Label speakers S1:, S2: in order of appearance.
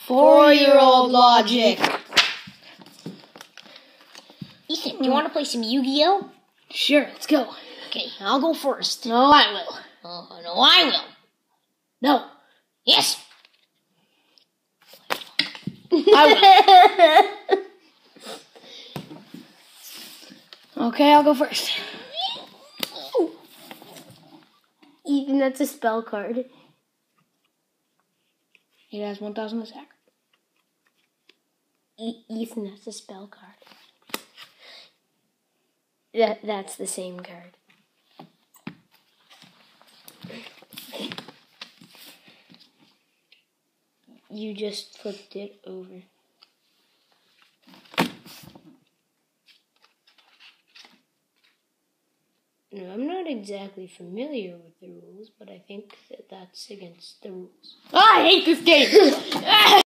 S1: 4-year-old logic.
S2: Ethan, do you want to play some Yu-Gi-Oh?
S1: Sure, let's go.
S2: Okay, I'll go first.
S1: No, I will.
S2: Oh, no, I will.
S1: No.
S2: Yes.
S1: I will. Okay, I'll go first.
S3: Ethan, that's a spell card.
S1: It has 1,000 attack.
S3: Ethan, that's a spell card. That's the same card. You just flipped it over. No, I'm not exactly familiar with the rules, but I think that that's against the rules.
S1: I hate this game.